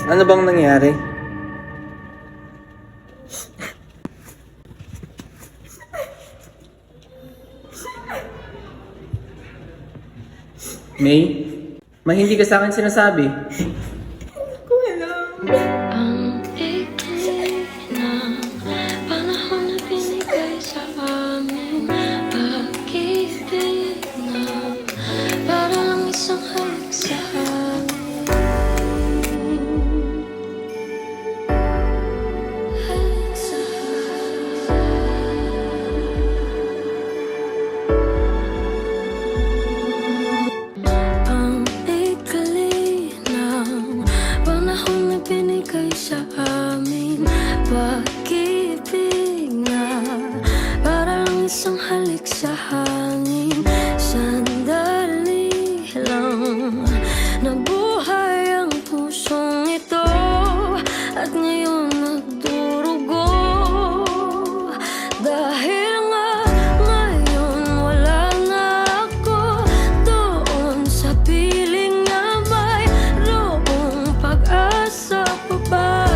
Ano bang nangyari? May? May hindi ka sa akin sinasabi. Ko alam. Ang ikli ng panahon na binigay sa amin, pag-ibig na para lang isang halik sa amin. Halik sa ang ikli ng panahon na binigay sa amin, pag-ibig na para lang isang halik sa hangin. Sandali lang nabuhay ang pusong ito at ngayon nagdurugo. Dahil nga ngayon wala na ako doon sa piling na mayroong pag-asa pa ba.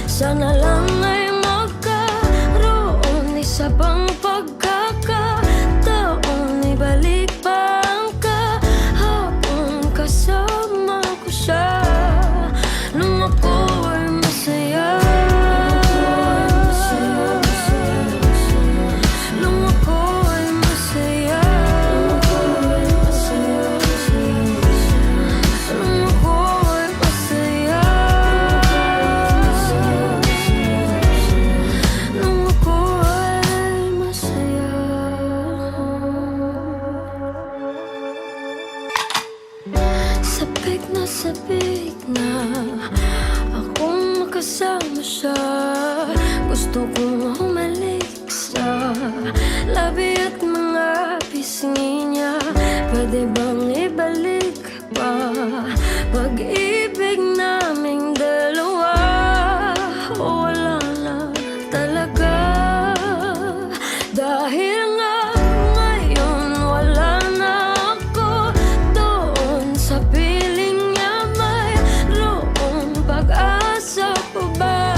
Sana lang ay magkaroon isa pang pagkakataon, ibalik pa ang kahapon kasama ko siya nung ako ay masaya. Nung ako ay masaya. Nung ako ay masaya. Nung ako ay masaya. Sabik na akong makasama siya. Gusto kong humalik sa labi at mga pisngi niya. Pwede bang ibalik pa pag-ibig naming dalawa? O wala na talaga? Dahil nga ngayon wala na ako doon sa piling niya, mayroong pag-asa pa ba?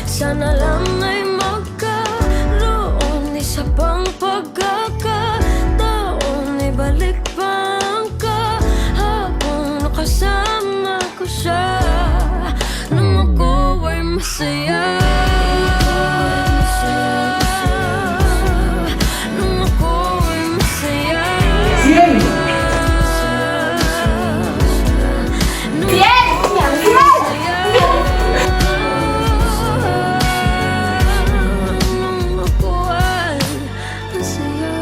Sana lang ay magkaroon isa pang pagkakataon, ibalik pa ang kahapon kasama ko siya nung ako ay masaya. Nung ako ay masaya. Nung ako ay masaya. Nung ako ay masaya.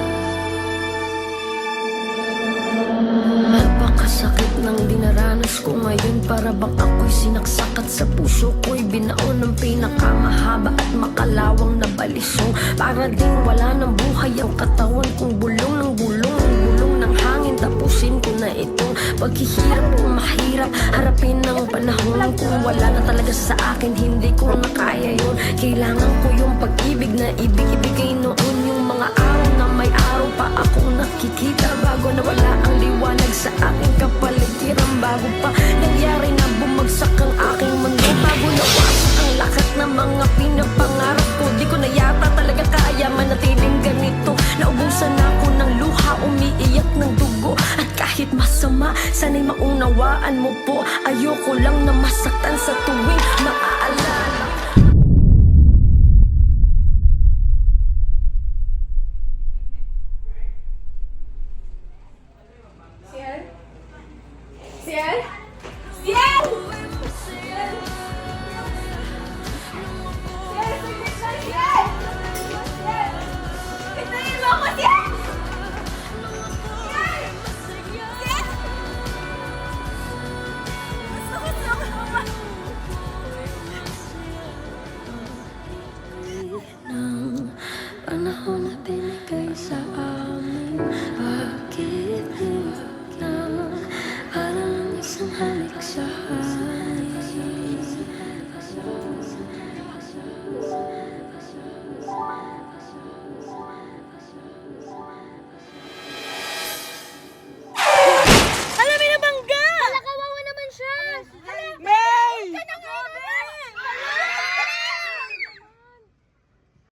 Napakasakit ng dinaranas ko ngayon, para bang ako'y sinaksakat sa puso ko'y binaon ng pinakamahaba at makalawang na balisong. Para ding wala ng buhay ang katawan kong bulong ng gulong, ang gulong ng hangin. Tapusin ko na itong paghihirap kung mahirap harapin ng panahon. Kung wala na talaga sa akin, hindi ko na kaya yun. Kailangan ko yung pag-ibig na ibig-ibigay noon, yung mga araw na may araw pa akong nakikita bago nawala ang liwanag sa aking kapaligiran. Bago pa nangyari na bumagsak ang aking mundo, bago nawasak ang lahat ng mga pinapangarap ko. Di ko na yata talaga kaya manatiling ganito. Naubusan ako ng luha, umiiyak ng dugo. At kahit masama, sana'y maunawaan mo po. Ayoko lang na masaktan sa tuwing maaalala. Ciel? Ciel?